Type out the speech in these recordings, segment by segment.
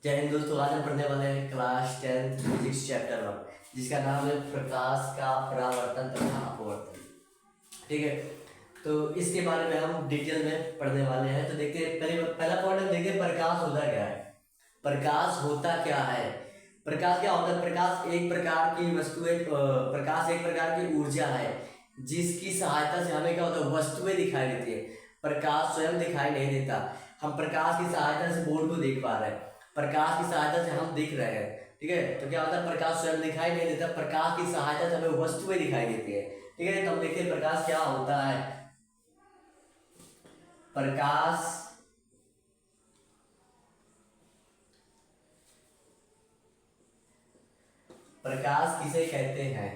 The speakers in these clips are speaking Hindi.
जय हिंद दोस्तों। आज हम पढ़ने वाले हैं क्लास 10 फिजिक्स चैप्टर 1 जिसका नाम है प्रकाश का परावर्तन तथा अपवर्तन। ठीक है, तो इसके बारे में हम डिटेल में पढ़ने वाले हैं। तो देखते हैं, पहला पॉइंट हम देखते हैं प्रकाश होता क्या है। प्रकाश होता क्या है? प्रकाश क्या होता है? प्रकाश एक प्रकार की वस्तु है, प्रकाश एक प्रकार की ऊर्जा है जिसकी सहायता से हमें क्या होता है, वस्तुएं दिखाई देती है। प्रकाश स्वयं दिखाई नहीं देता, हम प्रकाश की सहायता से बोर्ड को देख पा रहे हैं, प्रकाश की सहायता से हम दिख रहे हैं। ठीक है, तो क्या होता है, प्रकाश स्वयं दिखाई नहीं देता, प्रकाश की सहायता से हमें वस्तुएं दिखाई देती है। ठीक है, तो हम देखते हैं प्रकाश क्या होता है। प्रकाश प्रकाश किसे कहते हैं?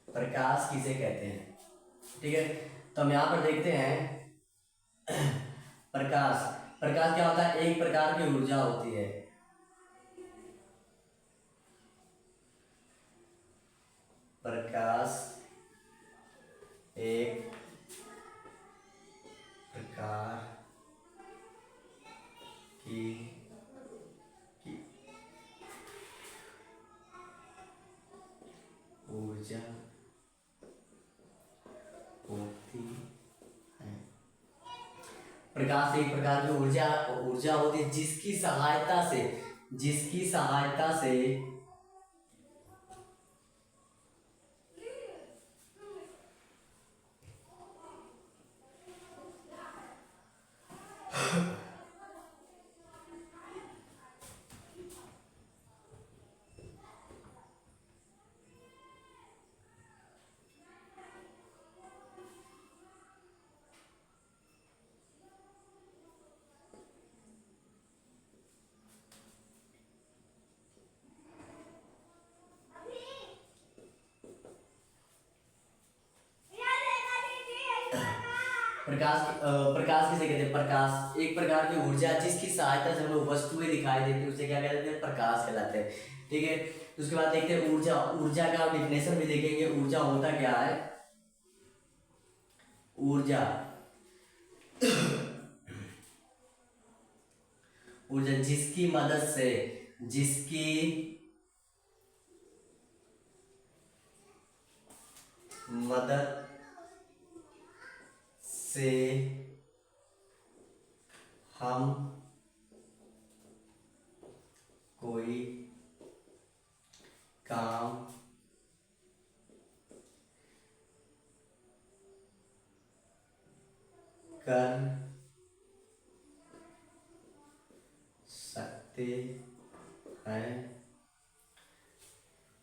प्रकाश किसे कहते हैं? ठीक है, तो हम यहां पर देखते हैं प्रकाश प्रकाश क्या होता है? एक प्रकार की ऊर्जा होती है। प्रकाश एक प्रकार की ऊर्जा होती है। प्रकाश एक प्रकार की ऊर्जा होती है जिसकी सहायता से प्रकाश किसे कहते हैं? प्रकाश एक प्रकार की ऊर्जा जिसकी सहायता से हमें वस्तुएं दिखाई देती है, उसे क्या कहते हैं? प्रकाश कहलाते हैं। ठीक है, उसके बाद देखते हैं ऊर्जा का डिफिनेशन भी देखेंगे। ऊर्जा होता क्या है? ऊर्जा जिसकी मदद से हम कोई काम कर सकते हैं,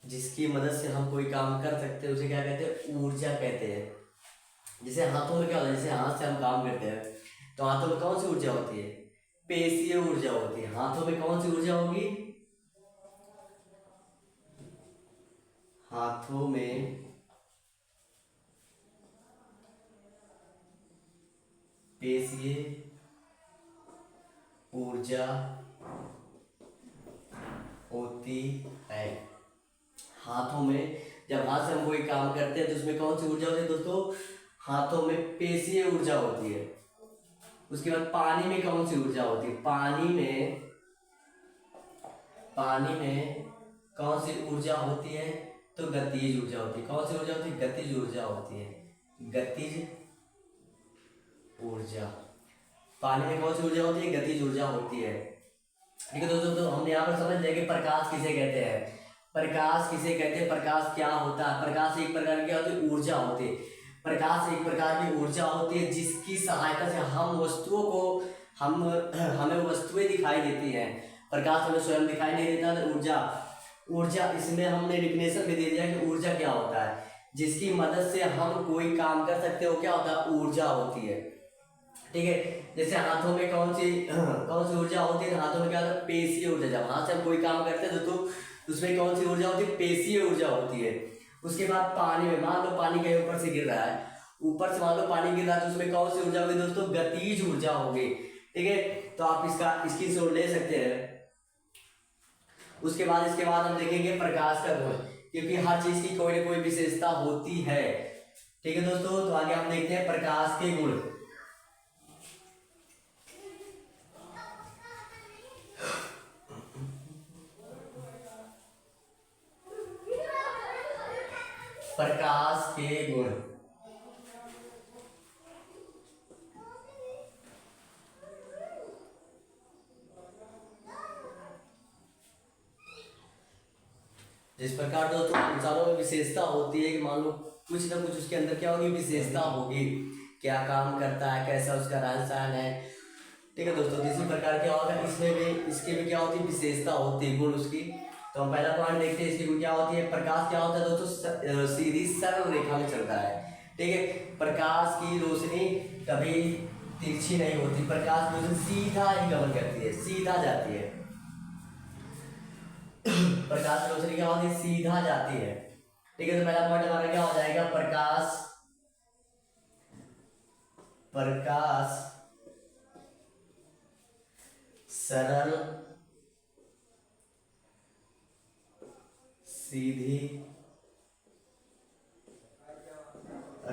जिसकी मदद से हम कोई काम कर सकते हैं, उसे क्या कहते हैं? ऊर्जा कहते हैं। जैसे हाथों में क्या होता है, जैसे हाथ से हम काम करते हैं तो हाथों में कौन सी ऊर्जा होती है? पेशीय ऊर्जा होती है। हाथों में कौन सी ऊर्जा होगी? हाथों में पेशीय ऊर्जा होती है। हाथों में जब हाथ से हम कोई काम करते हैं तो उसमें कौन सी ऊर्जा होती है दोस्तों? हाथों में पेशीय ऊर्जा होती है। उसके बाद पानी में कौन सी ऊर्जा होती है? पानी में कौन सी ऊर्जा होती है? तो गतिज ऊर्जा होती है। कौन सी ऊर्जा होती है? गतिज ऊर्जा होती है। गतिज ऊर्जा। पानी में कौन सी ऊर्जा होती है? गतिज ऊर्जा होती है। ठीक है दोस्तों, तो हमने यहाँ पर समझ लिया कि प्रकाश किसे कहते हैं। प्रकाश क्या होता है? प्रकाश एक प्रकार की होती है, ऊर्जा होती है। प्रकाश एक प्रकार की ऊर्जा होती है जिसकी सहायता से हमें वस्तुएं दिखाई देती हैं। प्रकाश हमें स्वयं दिखाई नहीं देता। तो ऊर्जा इसमें हमने डिफिनेशन भी दे दिया कि ऊर्जा क्या होता है। जिसकी मदद से हम कोई काम कर सकते हो, क्या होता है? ऊर्जा होती है। ठीक है, जैसे हाथों में कौन सी ऊर्जा होती है? हाथों में क्या होता है? पेशीय ऊर्जा। जब हाथ से हम कोई काम करते हैं तो उसमें कौन सी ऊर्जा होती है? पेशीय ऊर्जा होती है। उसके बाद पानी में, मान लो पानी कहीं ऊपर से गिर रहा है, ऊपर से मान लो पानी गिर रहा है तो उसमें कौन सी ऊर्जा होगी दोस्तों? गतिज ऊर्जा होगी। ठीक है, तो आप इसकी स्कोर ले सकते हैं। इसके बाद हम देखेंगे प्रकाश का गुण, क्योंकि हर चीज की कोई ना कोई विशेषता होती है। ठीक है दोस्तों, तो आगे हम देखते हैं प्रकाश के गुण। प्रकाश के गुण। जिस प्रकार दोस्तों इंसानों में विशेषता होती है कि मान लो कुछ ना कुछ उसके अंदर क्या होगी, विशेषता होगी, क्या काम करता है, कैसा उसका रहन सहन है। ठीक है दोस्तों, इसी प्रकार क्या होगा, इसमें भी इसके भी क्या होती है, विशेषता होती है, गुण उसकी। तो हम पहला पॉइंट देखते हैं, इसकी गुण क्या होती है। प्रकाश क्या होता है दोस्तों, सीधी सरल रेखा में चलता है। ठीक है, प्रकाश की रोशनी कभी तिरछी नहीं होती, प्रकाश की रोशनी सीधा ही गमन करती है, सीधा जाती है। प्रकाश की रोशनी क्या होती है, सीधा जाती है। ठीक है, तो पहला पॉइंट हमारा क्या हो जाएगा, प्रकाश सरल सीधी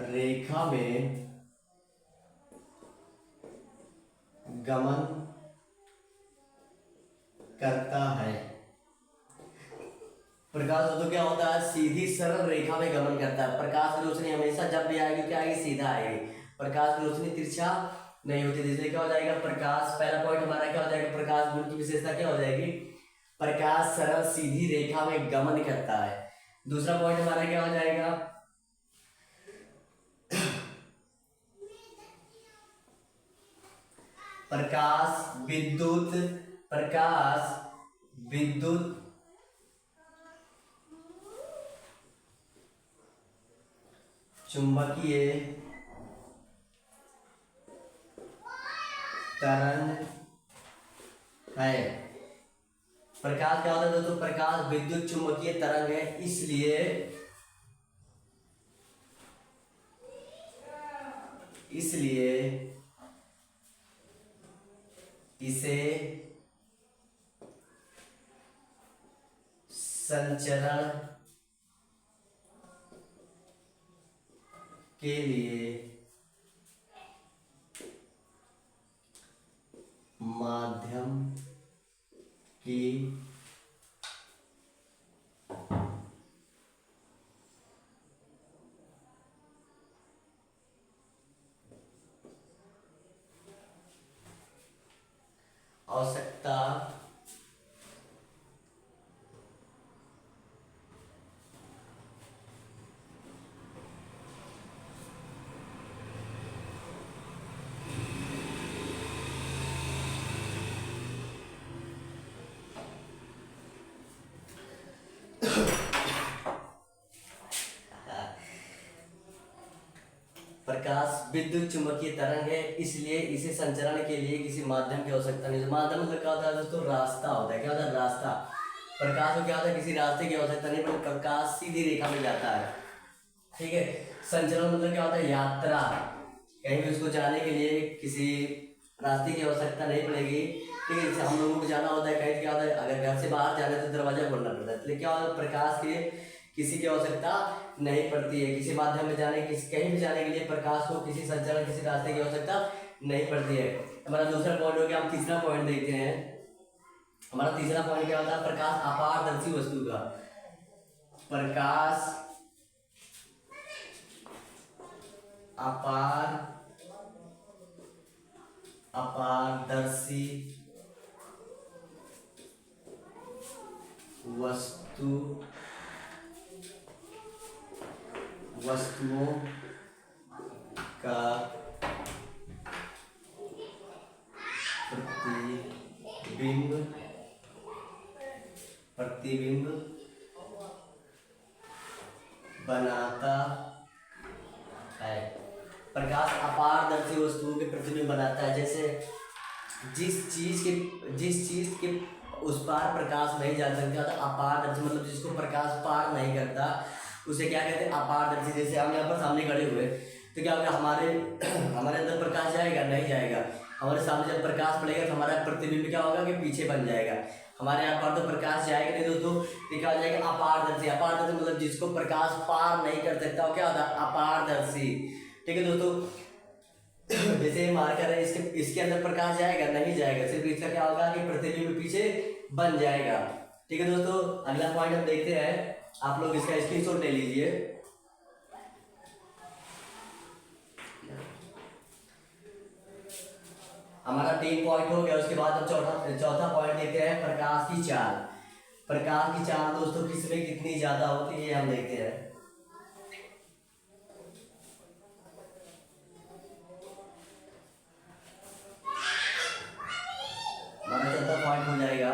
रेखा में गमन करता है। प्रकाश तो क्या होता है, सीधी सरल रेखा में गमन करता है। प्रकाश की रोशनी हमेशा जब भी आएगी क्या आएगी, सीधा आएगी। प्रकाश की रोशनी तिरछा नहीं होती, इसलिए क्या हो जाएगा, प्रकाश। पहला पॉइंट हमारा क्या हो जाएगा, प्रकाश गुण की विशेषता क्या हो जाएगी, प्रकाश सरल सीधी रेखा में गमन करता है। दूसरा पॉइंट हमारा क्या हो जाएगा, प्रकाश विद्युत चुंबकीय तरंग है। प्रकाश क्या होता है दोस्तों, प्रकाश विद्युत चुंबकीय तरंग है, इसलिए इसे संचरण के लिए माध्यम की आवश्यकता प्रकाश विद्युत चुंबकीय तरंग है, इसलिए इसे संचरण के लिए किसी माध्यम की आवश्यकता नहीं। माध्यम मतलब क्या होता है दोस्तों, रास्ता होता है। क्या होता है, रास्ता। प्रकाश को क्या होता है, किसी रास्ते की आवश्यकता नहीं, पर प्रकाश सीधी रेखा में जाता है। ठीक है, संचरण मतलब क्या होता है, यात्रा, कहीं भी उसको जाने के लिए किसी रास्ते की आवश्यकता नहीं पड़ेगी। ठीक है, जैसे हम लोगों को जाना होता है कहीं, क्या होता है, अगर घर से बाहर जाना है तो दरवाजा खोलना पड़ता है, इसलिए क्या होता है, प्रकाश के किसी की आवश्यकता नहीं पड़ती है। किसी माध्यम में जाने, कहीं भी जाने के लिए प्रकाश को किसी संचरण, किसी रास्ते की आवश्यकता नहीं पड़ती है। हमारा दूसरा पॉइंट हो गया। हम तीसरा पॉइंट देखते हैं। हमारा तीसरा पॉइंट क्या होता है, प्रकाश अपारदर्शी वस्तु का। प्रकाश अपारदर्शी वस्तुओं का प्रतिबिंब बनाता है। प्रकाश अपारदर्शी वस्तुओं के प्रतिबिंब बनाता है। जैसे जिस चीज के उस पार प्रकाश नहीं जा सकता, तो अपारदर्शी मतलब जिसको प्रकाश पार नहीं करता, उसे क्या कहते हैं, अपारदर्शी। जैसे हम यहाँ पर सामने खड़े हुए, तो क्या होगा, हमारे अंदर प्रकाश जाएगा, नहीं जाएगा। हमारे सामने जब प्रकाश पड़ेगा तो हमारा प्रतिबिंब क्या होगा, कि पीछे बन जाएगा। हमारे यहाँ पर तो प्रकाश जाएगा नहीं दोस्तों, तो क्या हो जाएगा, अपारदर्शी। अपारदर्शी मतलब जिसको प्रकाश पार नहीं कर सकता, वो क्या होता है, अपारदर्शी। ठीक है दोस्तों, जैसे मार्कर है, इसके अंदर प्रकाश जाएगा, नहीं जाएगा, सिर्फ इसका क्या होगा, कि प्रतिबिंब पीछे बन जाएगा। ठीक है दोस्तों, अगला पॉइंट हम देखते हैं। आप लोग इसका स्क्रीनशॉट ले लीजिए। हमारा 3 पॉइंट हो गया। उसके बाद हम चौथा पॉइंट देखते हैं, प्रकाश की चाल। प्रकाश की चाल दोस्तों किसमें कितनी ज्यादा होती है हम देखते हैं। हमारा चौथा पॉइंट हो जाएगा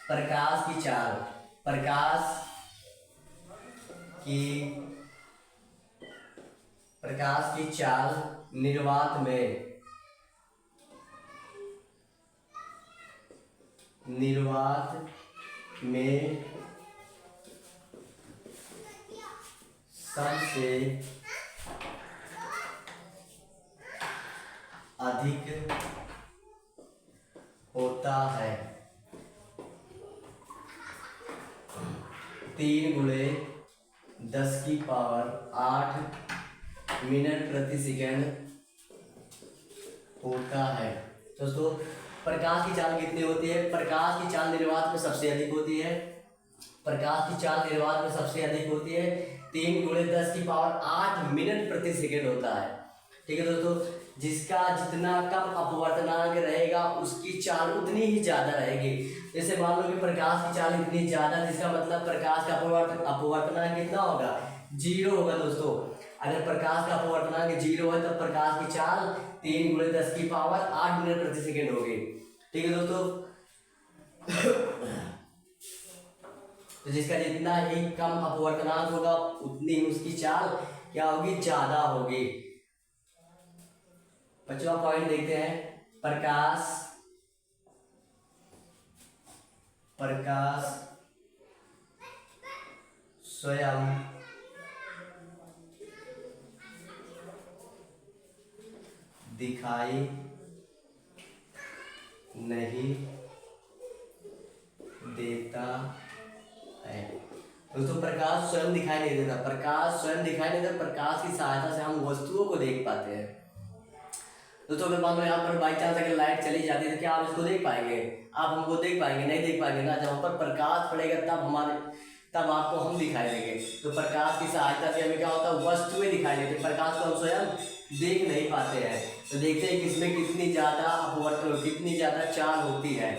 प्रकाश की चाल। प्रकाश की चाल निर्वात में सबसे अधिक होता है। 3 × 10⁸ मिनट प्रति सेकंड होता है। दोस्तों प्रकाश की चाल कितनी होती है? प्रकाश की चाल निर्वात में सबसे अधिक होती है। प्रकाश की चाल निर्वात में सबसे अधिक होती है। 3 × 10⁸ मिनट प्रति सेकंड होता है। ठीक है दोस्तों, जिसका जितना कम अपवर्तनांक रहेगा उसकी चाल उतनी ही ज्यादा रहेगी। जैसे मान लो कि प्रकाश की चाल इतनी ज्यादा, जिसका मतलब प्रकाश का अपवर्तनांक कितना होगा? 0 होगा दोस्तों। अगर प्रकाश का अपवर्तनांक 0 है तब प्रकाश की चाल 3 × 10⁸ मिनट प्रति सेकंड होगी। ठीक है दोस्तों, तो जिसका जितना ही कम अपवर्तनांक होगा उतनी उसकी चाल क्या होगी? ज्यादा होगी। 5वां पॉइंट देखते हैं, प्रकाश स्वयं दिखाई नहीं देता है। दोस्तों प्रकाश स्वयं दिखाई नहीं देता। प्रकाश स्वयं दिखाई नहीं देता, प्रकाश की सहायता से हम वस्तुओं को देख पाते हैं। दोस्तों अगर मान लो यहाँ पर बाई चांस अगर लाइट चली जाती है तो क्या आप इसको देख पाएंगे? आप हमको देख पाएंगे? नहीं देख पाएंगे ना। जब हम पर प्रकाश पड़ेगा तब आपको हम दिखाई देंगे। तो प्रकाश की सहायता से हमें क्या होता है? वस्तुएं दिखाई देती। प्रकाश को हम स्वयं देख नहीं पाते हैं। तो देखते हैं किसमें कितनी ज्यादा अपवर्तन, कितनी ज्यादा चाल होती है।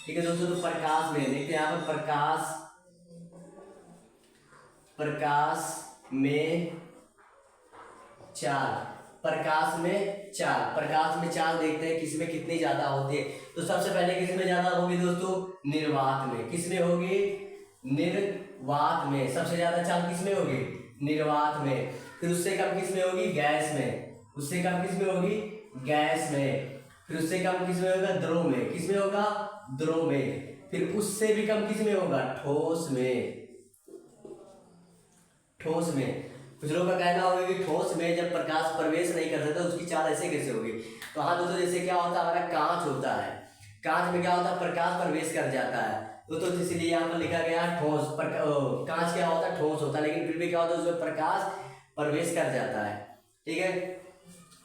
ठीक है दोस्तों, तो प्रकाश में देखते हैं यहाँ पर प्रकाश में चाल। प्रकाश में चाल देखते हैं किसमें कितनी ज्यादा होती है। तो सबसे पहले किसमें ज्यादा होगी दोस्तों? निर्वात में। किसमें होगी? निर्वात में। सबसे ज्यादा चाल किसमें होगी? निर्वात में। फिर उससे कम किसमें होगी? गैस में। उससे कम किसमें होगी? गैस में। फिर उससे कम किसमें होगा? द्रव में। किसमें होगा? द्रव में। फिर उससे भी कम किसमें होगा? ठोस में। कुछ लोगों का कहना होगा कि ठोस में जब प्रकाश प्रवेश नहीं कर सकता उसकी चाल ऐसे कैसे होगी? तो हाँ दोस्तों, जैसे क्या होता है, हमारा कांच होता है। कांच में क्या होता है? प्रकाश प्रवेश कर जाता है। तो इसलिए यहाँ पर लिखा गया ठोस। कांच क्या होता है? ठोस होता है, लेकिन फिर भी क्या होता है? उसमें प्रकाश प्रवेश कर जाता है। ठीक है,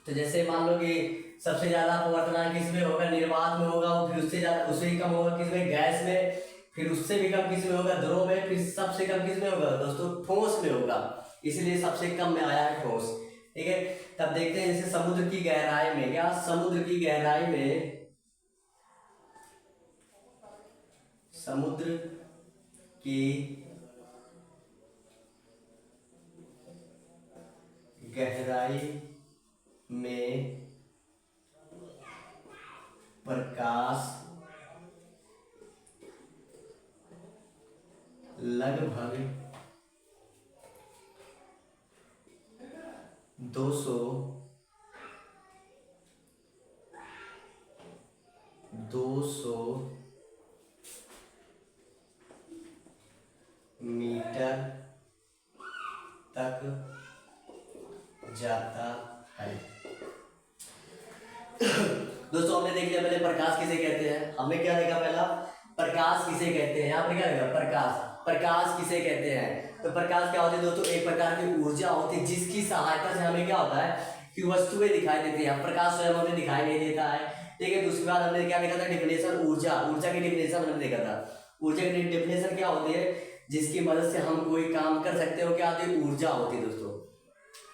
तो जैसे मान लो कि सबसे ज्यादा अपवर्तनांक किसमें होगा? निर्वात में होगा। फिर उससे ज्यादा, उससे ही कम होगा किसमें? गैस में। फिर उससे भी कम किसमें होगा? द्रव में। फिर सबसे कम किसमें होगा दोस्तों? ठोस में होगा। इसलिए सबसे कम में आया है ठोस। ठीक है, तब देखते हैं जैसे समुद्र की गहराई में। क्या? समुद्र की गहराई में प्रकाश लगभग 200 मीटर तक जाता है। दोस्तों हमने देख लिया पहले प्रकाश किसे कहते हैं। हमने क्या देखा? पहला प्रकाश किसे कहते हैं। यहाँ पर क्या देखा? प्रकाश किसे कहते हैं। तो प्रकाश क्या होती है दोस्तों? एक प्रकार की ऊर्जा होती है जिसकी सहायता से हमें क्या होता है कि वस्तुएं दिखाई देती है। प्रकाश स्वयं हमें दिखाई नहीं देता है। ठीक है, तो उसके बाद हमने क्या देखा था? डिफिनेशन। ऊर्जा की डिफिनेशन हमने देखा था। ऊर्जा की डिफिनेशन क्या होती है? जिसकी मदद से हम कोई काम कर सकते हो। क्या होती है? ऊर्जा होती है दोस्तों।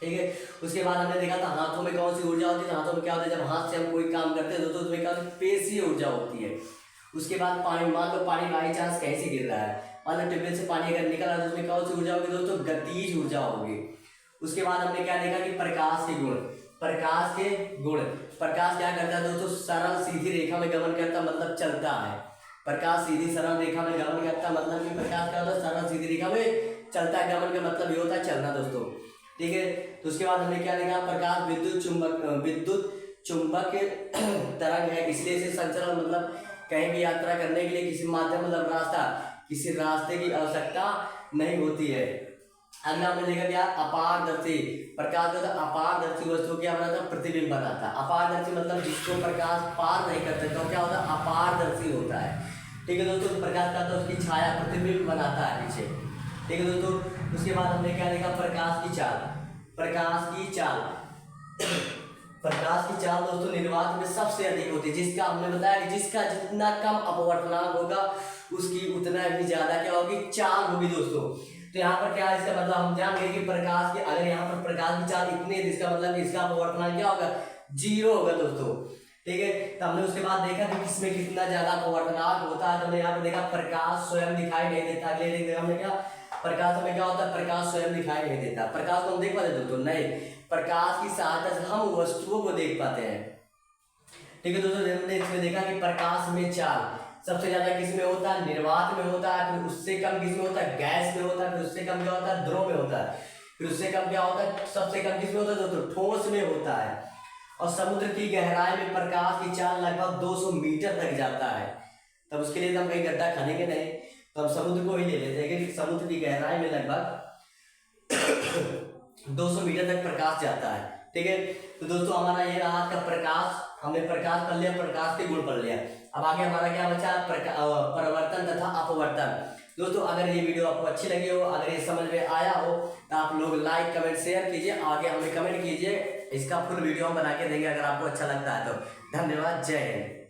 ठीक है। उसके बाद हमने देखा था हाथों में कौन सी ऊर्जा होती है। हाथों में क्या होता है, जब हाथ से हम कोई काम करते हैं दोस्तों, उसमें क्या होती है, पेशीय ऊर्जा होती है। उसके बाद पानी, मान लो पानी बाई चांस कहीं से गिर रहा है, मान लो ट्यूबवेल से पानी अगर निकल रहा है तो उसमें कौन सी ऊर्जा होगी दोस्तों, गतिज ऊर्जा होगी। उसके बाद हमने क्या देखा कि प्रकाश के गुण, प्रकाश के गुण, प्रकाश क्या करता है दोस्तों, सरल सीधी रेखा में गमन करता मतलब चलता है। प्रकाश सीधी सरल रेखा में गमन करता मतलब कि प्रकाश क्या होता है, सरल सीधी रेखा में चलता है। गमन का मतलब ये होता है चलना दोस्तों, ठीक है। तो उसके बाद हमने क्या देखा, प्रकाश विद्युत चुंबक तरंग है, इसलिए इसे संचरण मतलब कहीं भी यात्रा करने के लिए किसी माध्यम मतलब किसी रास्ते की आवश्यकता नहीं होती है। अगला हमने देखा क्या, अपारदर्शी, प्रकाश जो है अपारदर्शी वस्तु क्या बनाता है, प्रतिबिंब बनाता है। अपारदर्शी मतलब जिसको प्रकाश पार नहीं कर सकता, क्या होता है, अपारदर्शी होता है, ठीक है दोस्तों। तो प्रकाश का तो उसकी छाया प्रतिबिंब बनाता है पीछे, ठीक है दोस्तों। उसके बाद हमने क्या देखा, प्रकाश की चाल, प्रकाश की चाल प्रकाश की चाल दोस्तों निर्वात में सबसे अधिक होती है। जिसका हमने बताया कि जिसका जितना कम अपवर्तनांक होगा उसकी उतना ही ज्यादा क्या होगी, चाल होगी दोस्तों। तो यहाँ पर क्या है, इसका मतलब हम जान गए कि प्रकाश की, अगर यहाँ पर प्रकाश की चाल इतनी है, इसका मतलब इसका अपवर्तनांक क्या होगा, 0 होगा दोस्तों, ठीक है। तो हमने उसके बाद देखा कि किसमें कितना ज्यादा अपवर्तनांक होता है। तो हमने यहाँ पर देखा प्रकाश स्वयं दिखाई नहीं देता। अगले देखा हमने क्या, प्रकाश में क्या होता है, प्रकाश स्वयं दिखाई नहीं देता। प्रकाश को हम देख पाते दोस्तों, नहीं, प्रकाश की सहायता से हम वस्तुओं को देख पाते हैं, ठीक है दोस्तों। हमने इसमें देखा कि प्रकाश में चाल सबसे ज्यादा किसमें होता है, निर्वात में होता है, फिर उससे कम किसमें होता है, गैस में होता है, फिर उससे कम क्या होता है, द्रव में होता है, फिर उससे कम क्या होता है, सबसे कम किसमें होता है दोस्तों, ठोस में होता है। और समुद्र की गहराई में प्रकाश की चाल लगभग 200 मीटर तक जाता है। तब उसके लिए तो हम कहीं गड्ढा खानेंगे नहीं, तो हम समुद्र को ही ले लेते हैं कि समुद्र की गहराई में लगभग 200 मीटर तक प्रकाश जाता है, ठीक है। तो दोस्तों हमारा ये रहा आज का प्रकाश, हमने प्रकाश पढ़ लिया, प्रकाश के गुण पढ़ लिया। अब आगे हमारा क्या बचा, परिवर्तन तथा अपवर्तन। दोस्तों अगर ये वीडियो आपको अच्छी लगी हो, अगर ये समझ में आया हो, तो आप लोग लाइक कमेंट शेयर कीजिए, आगे हमें कमेंट कीजिए, इसका फुल वीडियो हम बना के देंगे अगर आपको अच्छा लगता है तो। धन्यवाद, जय हिंद।